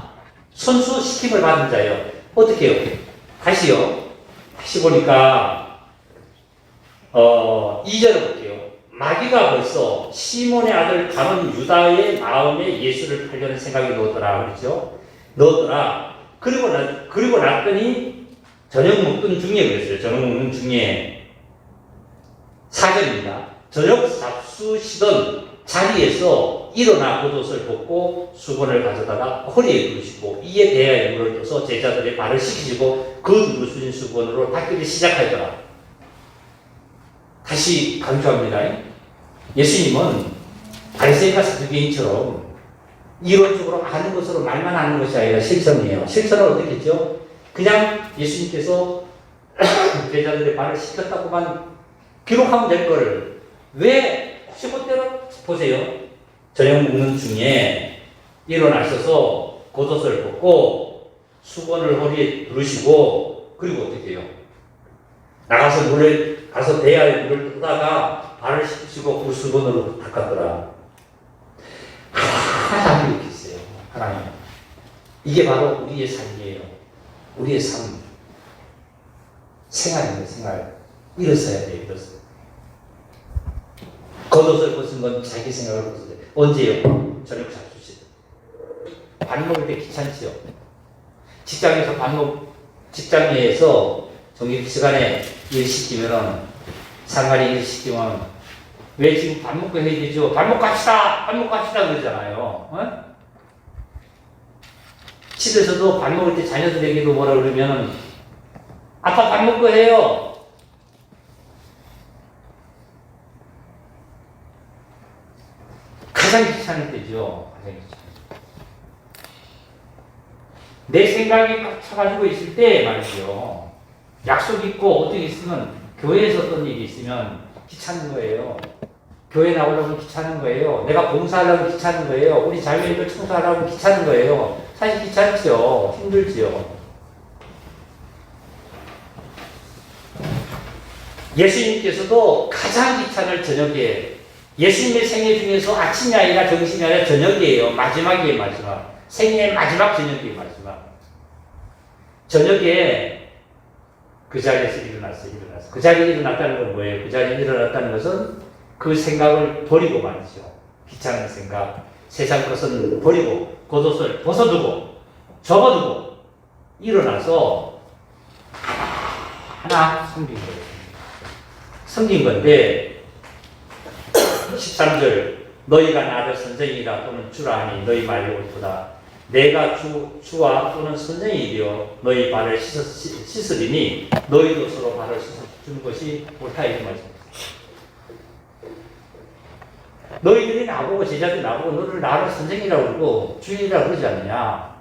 선수시킴을 받은 자예요. 어떻게 해요? 다시요. 다시 보니까 2절을 볼게요. 마귀가 벌써 시몬의 아들 가룟 유다의 마음에 예수를 팔려는 생각이 넣었더라. 그렇죠? 넣었더라. 그리고 났더니 저녁 먹던 중에 그랬어요. 저녁 먹는 중에 4절입니다. 저녁 잡수시던 자리에서 일어나 겉옷을 벗고 수건을 가져다가 허리에 두르시고 이에 대하여 물을 떠서 제자들의 발을 씻기시고 그 누르신 수건으로 닦기를 시작하더라. 다시 강조합니다. 예수님은 바리새인과 사두개인처럼 이론적으로 아는 것으로 말만 하는 것이 아니라 실천이에요. 실천은 어떻게 했죠? 그냥 예수님께서 제자들의 발을 씻겼다고만 기록하면 될 거를 왜 15대로 보세요. 저녁 먹는 중에 일어나셔서 겉옷을 벗고 수건을 허리에 두르시고 그리고 어떻게 해요? 나가서 물에 가서 대야에 물을 떠다가 발을 씻으시고 그 수건으로 닦았더라. 하나님 이렇게 있어요. 하나님. 이게 바로 우리의 삶이에요. 우리의 삶. 생활입니다. 생활. 일어서야 돼요. 일어서. 겉옷을 벗은 건 자기 생각을 벗어야 돼. 언제요? 저녁 잡수시다. 밥 먹을 때 귀찮지요. 직장에서 직장에서 정규 시간에 일 시키면은 상관이 일 시키면 왜 지금 밥 먹고 해야 되죠? 밥 먹고 갑시다! 밥 먹고 갑시다! 그러잖아요. 어? 집에서도 밥 먹을 때 자녀들에게도 뭐라 그러면은 아빠 밥 먹고 해요. 가장 귀찮을 때죠. 가장 귀찮을 때. 내 생각이 꽉 차가지고 있을 때 말이죠. 약속 있고 어떻게 있으면 교회에서 어떤 일이 있으면 귀찮은 거예요. 교회 나오려면 귀찮은 거예요. 내가 봉사하려면 귀찮은 거예요. 우리 자매님들 청소하려면 귀찮은 거예요. 사실 귀찮지요. 힘들지요. 예수님께서도 가장 귀찮을 저녁에 예수님의 생애 중에서 아침이 아니라 정신이 아니라 저녁이에요. 마지막이에요. 마지막. 생애의 마지막 저녁이에요. 마지막. 저녁에 그 자리에서 일어났어요. 그 자리에 일어났다는 건 뭐예요? 그 자리에 일어났다는 것은 그 생각을 버리고 말이죠. 귀찮은 생각, 세상 것은 버리고 겉옷을 벗어두고 접어두고 일어나서 하나 섬긴 거예요. 섬긴 건데 13절 너희가 나를 선생이라 또는 주라 하니 너희 말이 옳도다. 내가 주와 또는 선생이 되어 너희 발을 씻으리니 너희도 서로 발을 씻어주는 것이 옳다 이 말입니다. 너희들이 나보고 제자들이 나보고 너를 나를 선생이라고 그러고 주인이라고 그러지 않느냐.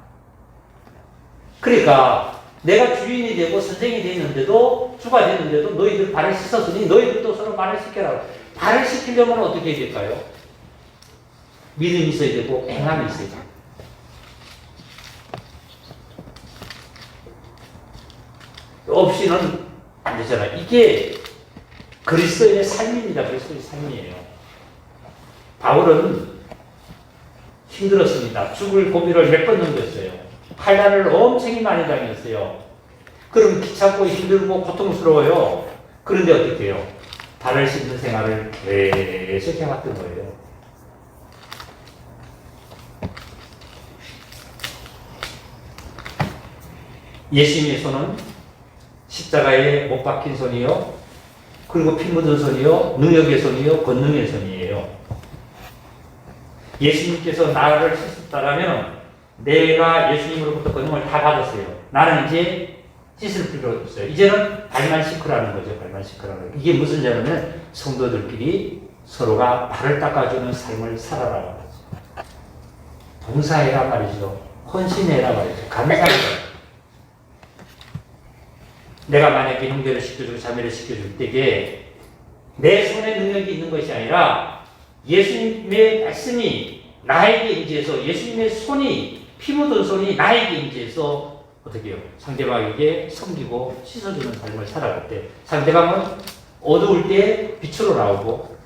그러니까 내가 주인이 되고 선생이 되는데도 주가 되는데도 너희들 발을 씻었으니 너희들도 서로 발을 씻겨라. 발을 씻기려면 어떻게 해야 될까요? 믿음이 있어야 되고 행함이 있어야 돼요. 없이는 안 되잖아요. 이게 그리스도인의 삶입니다. 그리스도인의 삶이에요. 바울은 힘들었습니다. 죽을 고비를 몇 번 넘겼어요. 환난을 엄청 많이 당했어요. 그럼 귀찮고 힘들고 고통스러워요. 그런데 어떻게 해요? 발을 씻는 생활을 계속 해왔던 거예요. 예수님의 손은 십자가에 못 박힌 손이요. 그리고 피 묻은 손이요. 능력의 손이요. 권능의 손이에요. 예수님께서 나를 씻었다라면 내가 예수님으로부터 권능을 다 받았어요. 나는 이제 씻을 필요 없어요. 이제는 발만 씻으라는 거죠. 발만 씻으라는 거죠. 이게 무슨 말이냐면 성도들끼리 서로가 발을 닦아주는 삶을 살아라 말이죠. 봉사해라 말이죠. 헌신해라 말이죠. 감사해라. 내가 만약에 형제를 시켜주고 자매를 시켜줄 때에 내 손에 능력이 있는 것이 아니라 예수님의 말씀이 나에게 임재해서 예수님의 손이 피 묻은 손이 나에게 임재해서 어떻게 해요? 상대방에게 섬기고 씻어주는 삶을 살아갈 때 상대방은 어두울 때 빛으로 나오고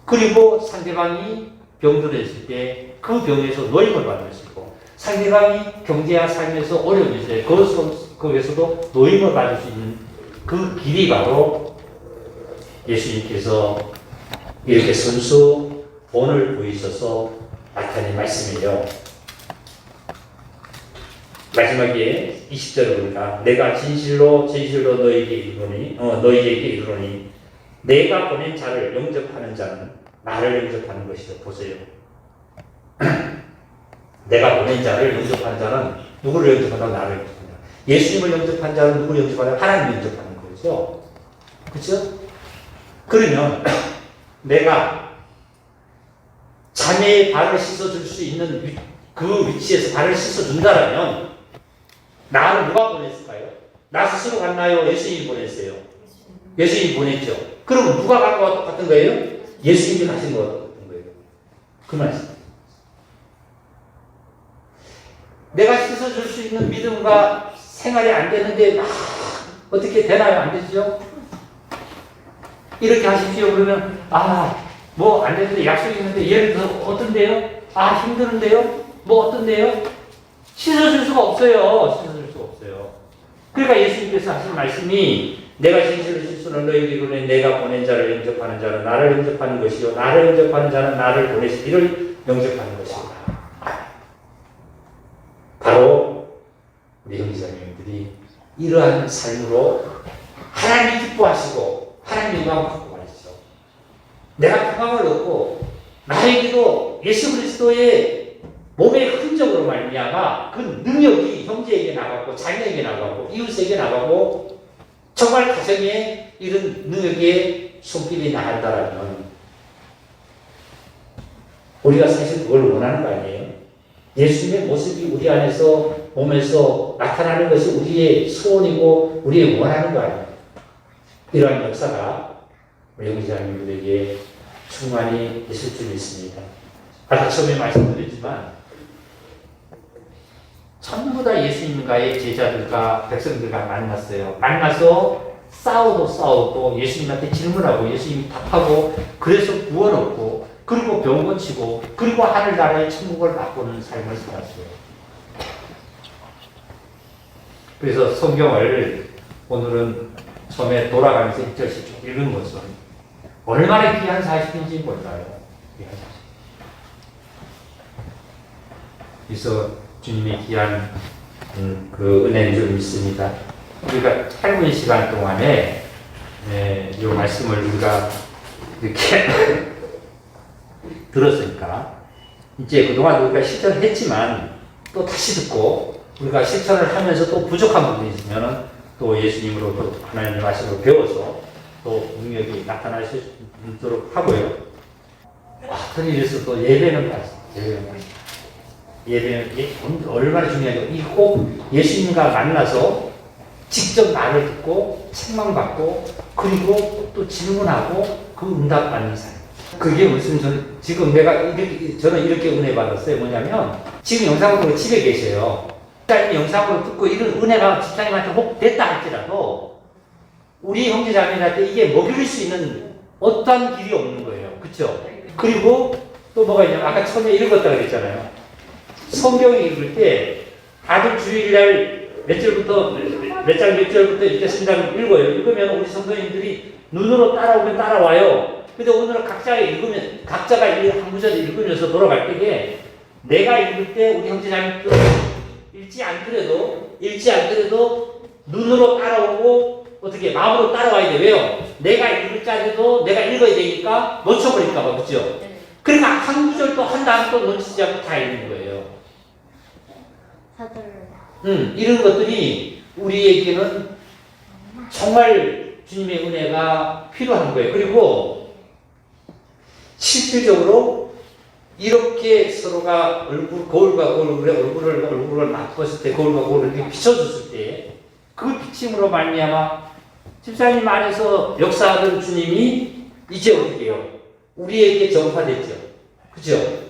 그리고 상대방이 병들었을 때 그 병에서 노임을 받을 수 있고 상대방이 경제와 삶에서 어려움이 있어요. 거기에서도 노임을 받을 수 있는 그 길이 바로 예수님께서 이렇게 선수 본을 보이셔서 나타낸 말씀이에요. 마지막에 20절을 보니까 내가 진실로 너희에게 이르노니 내가 보낸 자를 영접하는 자는 나를 영접하는 것이죠. 보세요. 내가 보낸 자를 영접한 자는 누구를 영접한다? 나를 영접한다. 예수님을 영접한 자는 누구를 영접한다? 하나님을 영접하는 거죠. 그렇죠? 그러면 내가 자매의 발을 씻어줄 수 있는 그 위치에서 발을 씻어준다라면 나를 누가 보냈을까요? 나 스스로 갔나요? 예수님이 보냈어요. 예수님이 보냈죠. 그럼 누가 간 거와 똑같은 거예요? 예수님이 가신 거와 똑같은 거예요. 그 말씀. 내가 씻어줄 수 있는 믿음과 생활이 안 되는데 막 어떻게 되나요? 안 되죠? 이렇게 하십시오. 그러면 뭐 안 되는데 약속이 있는데 예를 들어 어떤데요? 힘드는데요? 뭐 어떤데요? 씻어줄 수가 없어요. 씻어줄 수가 없어요. 그러니까 예수님께서 하신 말씀이 내가 진실로 실수는 너희에게 이르노니 내가 보낸 자를 영접하는 자는 나를 영접하는 것이요 나를 영접하는 자는 나를 보내신 이를 영접하는 것이다. 바로 우리 형제자매님들이 이러한 삶으로 하나님이 기뻐하시고 하나님의 영광을 받고 가시죠. 내가 평강을 얻고 나에게도 예수 그리스도의 몸의 흔적으로 말미암아 그 능력이 형제에게 나가고 자녀에게 나가고 이웃에게 나가고 정말 가정에 이런 능력의 손길이 나간다라면 우리가 사실 그걸 원하는 거 아니에요? 예수님의 모습이 우리 안에서 몸에서 나타나는 것이 우리의 소원이고 우리의 원하는 거 아니에요? 이러한 역사가 우리 형제자매님들에게 충만히 있을 줄 믿습니다. 아까 처음에 말씀드렸지만 전부 다 예수님과의 제자들과 백성들과 만났어요. 만나서 싸우고 예수님한테 질문하고 예수님이 답하고 그래서 구원 얻고 그리고 병 고치고 그리고 하늘나라의 천국을 맛보는 삶을 살았어요. 그래서 성경을 오늘은 처음에 돌아가면서 1절씩 쭉 읽은 것은 얼마나 귀한 사실인지 몰라요. 귀한 사실. 그래서 주님의 귀한 그 은혜인 줄 믿습니다. 우리가 짧은 시간 동안에 이 말씀을 우리가 이렇게 들었으니까 이제 그동안 우리가 실천을 했지만 또 다시 듣고 우리가 실천을 하면서 또 부족한 부분이 있으면 또 예수님으로 또 하나님의 말씀을 배워서 또 능력이 나타날 수 있도록 하고요. 어떤 일이 있어도 또 예배는 얼마나 중요하죠. 이 꼭 예수님과 만나서 직접 말을 듣고 책망받고 그리고 또 질문하고 그 응답받는 삶. 그게 무슨 지금 저는 이렇게 은혜 받았어요. 뭐냐면 지금 영상으로 집에 계셔요. 집사님 영상으로 듣고 이런 은혜가 집사님한테 혹 됐다 할지라도 우리 형제자매한테 이게 먹일 수 있는 어떠한 길이 없는 거예요. 그렇죠? 그리고 또 뭐가 있냐면 아까 처음에 읽었다 그랬잖아요. 성경 읽을 때 다들 주일날 몇 절부터 몇 절부터 이렇게 쓴다고 읽어요. 읽으면 우리 성도님들이 눈으로 따라오면 따라와요. 근데 오늘은 각자가 한 구절을 읽으면서 돌아갈 때에 내가 읽을 때 우리 형제자매들 읽지 않더라도 눈으로 따라오고 어떻게 마음으로 따라와야 돼. 왜요? 내가 읽을 자리도 내가 읽어야 되니까 놓쳐버릴까 봐. 그죠? 그러니까 한 구절도 한 단어도 놓치지 않고 다 읽는 거예요. 이런 것들이 우리에게는 정말 주님의 은혜가 필요한 거예요. 그리고 실질적으로 이렇게 서로가 거울과 얼굴을 맞봤을 때 거울과 거울을 이렇게 비춰줬을 때 그 비침으로 말미암아 집사님 안에서 역사하던 주님이 이제 어떻게 해요? 우리에게 전파됐죠. 그죠?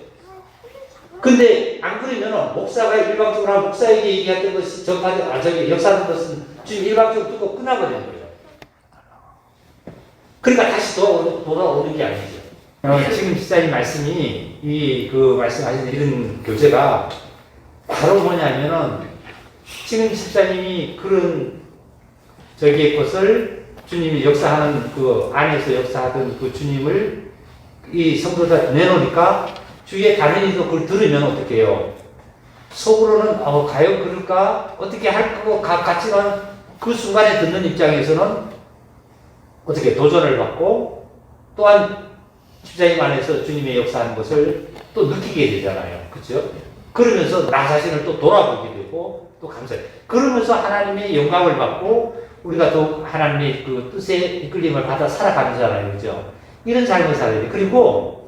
근데 안 그러면 목사가 일방적으로 한 목사에게 얘기했던 것이 역사하는 것은 지금 일방적으로 듣고 끝나버리는 거예요. 그러니까 다시 돌아오는 게 아니죠. 지금 집사님 말씀이 말씀하신 이런 교재가 바로 뭐냐면은 지금 집사님이 그런 것을 주님이 역사하는 그 안에서 역사하던 그 주님을 이 성도들 내놓으니까 주위에 다른 이도 그걸 들으면 어떻게 해요? 속으로는 과연 그럴까? 어떻게 할 거고 같지만 그 순간에 듣는 입장에서는 어떻게 도전을 받고 또한 주자님 안에서 주님의 역사하는 것을 또 느끼게 되잖아요. 그렇죠? 그러면서 나 자신을 또 돌아보게 되고 또 감사해요. 그러면서 하나님의 영광을 받고 우리가 또 하나님의 그 뜻에 이끌림을 받아 살아가잖아요. 그죠? 이런 삶을 살아야 돼요. 그리고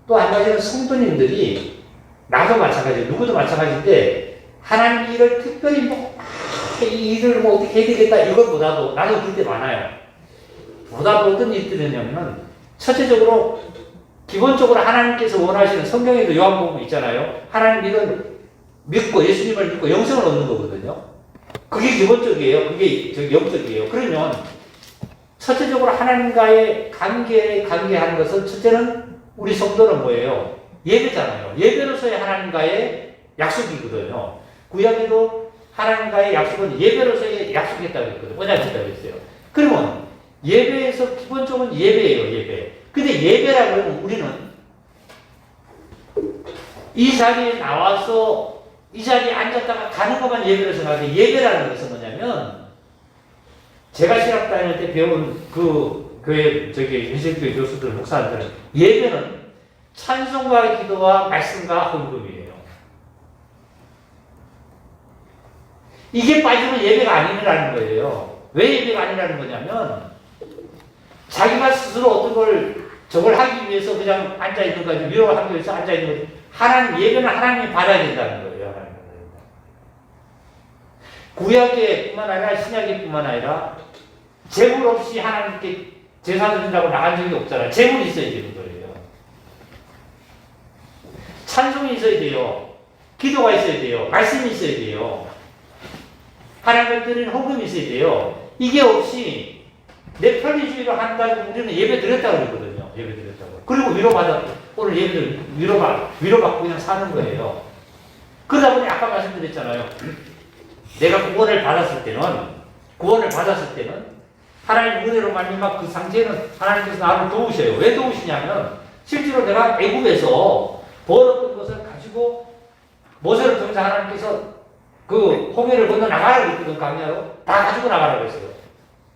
또 한 가지는 성도님들이 나도 마찬가지예요. 누구도 마찬가지인데 하나님 일을 특별히 이 일을 어떻게 해야 되겠다 이것보다도 나도 그럴 때 많아요. 보다도 어떤 일들이냐면은 첫째적으로 기본적으로 하나님께서 원하시는 성경에도 요한복음 있잖아요. 하나님 일은 믿고 예수님을 믿고 영생을 얻는 거거든요. 그게 기본적이에요. 그게 영적이에요. 그러면 첫째적으로 하나님과의 관계하는 것은 첫째는 우리 성도는 뭐예요? 예배잖아요. 예배로서의 하나님과의 약속이거든요. 구약에도 하나님과의 약속은 예배로서의 약속했다고 했거든요. 언약했다고 했어요. 그러면 예배에서 기본적으로 예배예요. 예배. 근데 예배라고 하면 우리는 이 자리에 나와서 이 자리에 앉았다가 가는 것만 예배로 생각하는데 예배라는 것은 뭐냐면 제가 신학 다닐 때 배운 그 교회 현실교회 교수들 목사들은 예배는 찬송과 기도와 말씀과 헌금이에요. 이게 빠지면 예배가 아니라는 거예요. 왜 예배가 아니라는 거냐면 자기가 스스로 어떤 저걸 하기 위해서 그냥 앉아있는 거지, 위로하기 위해서 앉아있는 거지. 예배는 하나님이 받아야 된다는 거예요. 구약계뿐만 아니라 신약계뿐만 아니라 재물 없이 하나님께 제사 드린다고 나간 적이 없잖아요. 재물이 있어야 되는 거예요. 찬송이 있어야 돼요. 기도가 있어야 돼요. 말씀이 있어야 돼요. 하나님을 드리는 헌금이 있어야 돼요. 이게 없이 내 편리주의로 한다고 우리는 예배 드렸다고 그러거든요. 예배 드렸다고. 그리고 오늘 예배를 위로받고 그냥 사는 거예요. 그러다 보니 아까 말씀드렸잖아요. 내가 구원을 받았을 때는 하나님 은혜로 말미암아 그 상태는 하나님께서 나를 도우셔요. 왜 도우시냐면 실제로 내가 애굽에서 벌었던 것을 가지고 모세를 통해서 하나님께서 그 홍해를 건너 나가라고 했거든. 강야로 다 가지고 나가라고 했어요.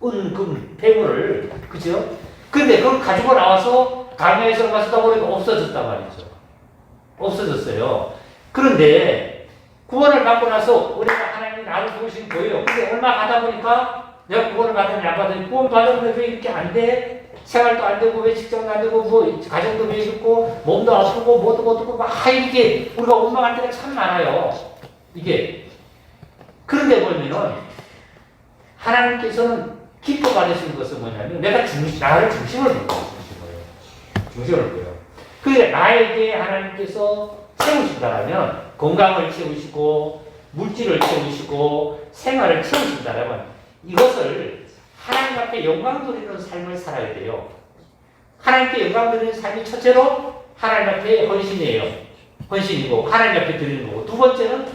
은, 금, 폐물을. 그죠? 근데 그걸 가지고 나와서 강야에서 가서다 보니까 없어졌단 말이죠. 없어졌어요. 그런데 구원을 받고 나서 우리가 하나님이 나를 도우신 거예요. 근데 얼마 가다 보니까 내가 구원을 받았는지 안 받았는지 구원 받았는데 왜 이렇게 안 돼? 생활도 안 되고 왜 직장도 안 되고 뭐 가정도 왜 있고 몸도 아프고 뭐도 어떻고 막 이렇게 우리가 원망할 때가 참 많아요. 이게. 그런데 보면은 하나님께서는 기뻐 받으시는 것은 뭐냐면 내가 나를 중심을 두고 계신 거예요. 중심을 두고요. 그러니까 나에게 하나님께서 채우신다라면 건강을 채우시고 물질을 채우시고 생활을 채우신다라면 이것을 하나님 앞에 영광 돌리는 삶을 살아야 돼요. 하나님께 영광 돌리는 삶이 첫째로 하나님 앞에 헌신이에요. 헌신이고 하나님 앞에 드리는 거고 두 번째는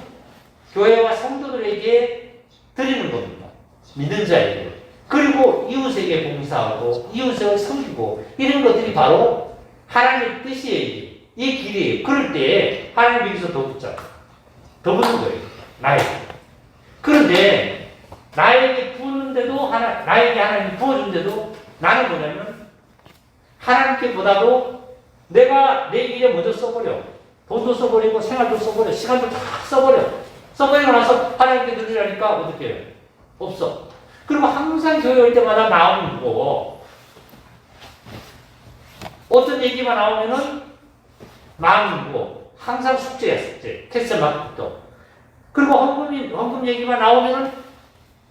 교회와 성도들에게 드리는 겁니다. 믿는 자에게. 그리고 이웃에게 봉사하고 이웃을 섬기고 이런 것들이 바로 하나님의 뜻이에요. 이 길이에요. 그럴 때 하나님 여기서 더 붙잡아요. 더 붙는 거예요. 나에게. 그런데 나에게 부었는데도 나에게 하나님이 부어준데도 나는 뭐냐면 하나님께보다도 내가 내 일에 먼저 써버려. 돈도 써버리고 생활도 써버려. 시간도 다 써버려. 써버리고 나서 하나님께 드리라니까 어떻게 해요? 없어. 그리고 항상 교회 올 때마다 마음이 무거워. 어떤 얘기만 나오면은 마음이 무거워. 항상 숙제야, 숙제. 캐스 마크도. 그리고 헌금 얘기만 나오면은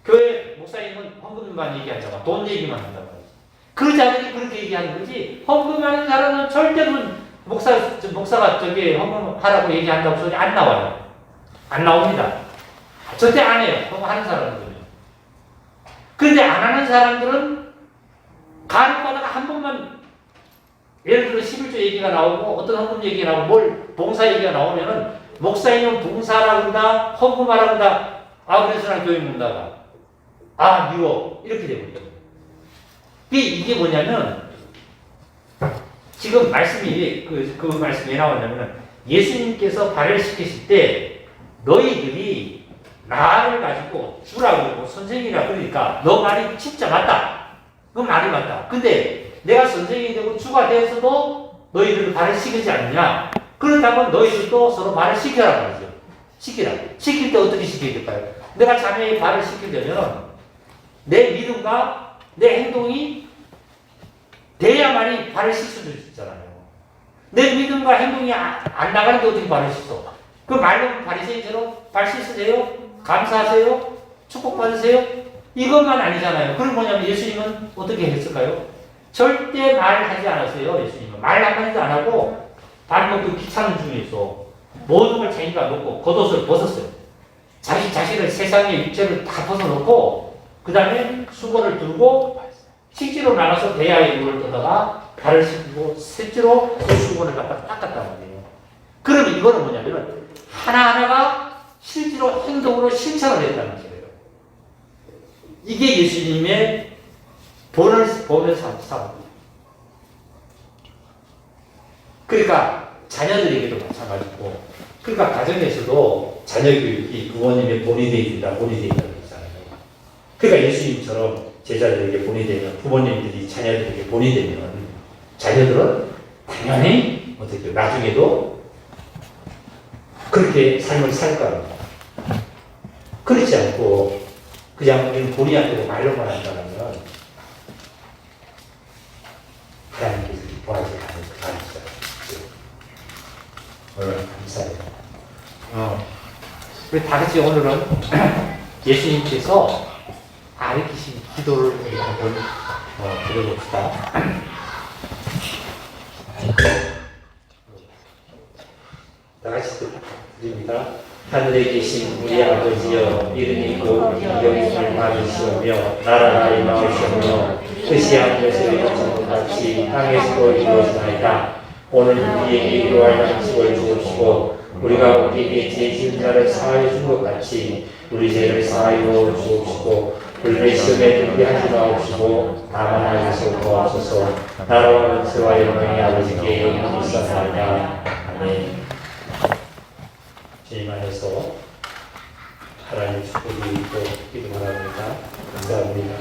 교회 목사님은 헌금만 얘기하잖아. 돈 얘기만 한단 말이지. 그러지 않으니 그렇게 얘기하는 거지. 헌금하는 사람은 절대로 목사가 저기 헌금하라고 얘기한다고 소리 안 나와요. 안 나옵니다. 절대 안 해요. 헌금하는 사람들은. 그런데 안 하는 사람들은 간혹가다가 한 번만 예를 들어 11조 얘기가 나오고 어떤 헌금 얘기가 나오고 봉사 얘기가 나오면은 목사님은 봉사라고 한다, 헌금하라고 한다. 아, 그래서 난 교회 못 나가. 아, 미워. 이렇게 되거든요. 이게 뭐냐면 지금 말씀이 그 말씀이 왜 나왔냐면 예수님께서 발을시키실 때 너희들이 나를 가지고 주라고 그러고 선생이라 그러니까 너 말이 진짜 맞다. 그 말이 맞다. 근데 내가 선생이 되고 주가 되어서도 너희들을 발을 시키지 않느냐? 그렇다면 너희들도 서로 발을 시켜라 말이죠. 시키라. 시킬 때 어떻게 시켜야 될까요? 내가 자녀의 발을 시키려면 내 믿음과 내 행동이 돼야만이 발을 씻어줄 수 있잖아요. 내 믿음과 행동이 안 나가는데 어떻게 발을 씻어? 그 말로 바리새인처럼 발 씻으세요? 감사하세요? 축복받으세요? 이것만 아니잖아요. 그럼 뭐냐면 예수님은 어떻게 했을까요? 절대 말하지 않았어요. 예수님은 말 한마디도 안 하고 밥 먹고 귀찮은 중에서 모든 걸 자기가 놓고 겉옷을 벗었어요. 자신을 세상의 육체를 다 벗어놓고 그 다음에 수건을 들고 식지로 나가서 대야의 물을 떠다가 발을 씻고 셋째로 그 수건을 갖다 닦았단 말이에요. 그러면 이거는 뭐냐면 하나하나가 실제로 행동으로 실천을 했다는 거예요. 이게 예수님의 본을 삼. 그러니까 자녀들에게도 마찬가지고, 그러니까 가정에서도 자녀 교육이 부모님의 본이 되어야 된다, 그러잖아요. 그러니까 예수님처럼 제자들에게 본이 되면, 부모님들이 자녀들에게 본이 되면, 자녀들은 당연히 어떻게 나중에도 그렇게 삶을 살 거예요. 그렇지 않고 그냥 우리는 본의한테도 말로만 한다면 하나님께서 기뻐하지 않을 그 말이죠. 오늘 감사해요. 우리 다 같이 오늘은 예수님께서 가르치신 기도를 한번 드려봅시다. 다 같이 드립니다. 하늘에 계신 우리 아버지여, 이름이 곧 영광을 받으시오며 나라가 임하시오며 뜻이 하늘에서 이루어진 것 같이 땅에서도 이루어지나이다. 오늘 우리에게 일용할 양식을 주옵시고 우리가 우리에게 죄 지은 자를 사하여 준 것 같이 우리 죄를 사하여 주옵시고 우리를 시험에 들게 하지 마옵시고 다만 악에서 구하옵소서. 나라와 권세와 영광이 아버지께 영원히 있사옵나이다. 아멘. 주님 안에서 하나님의 축복이 있고 기도 바랍니다. 감사합니다.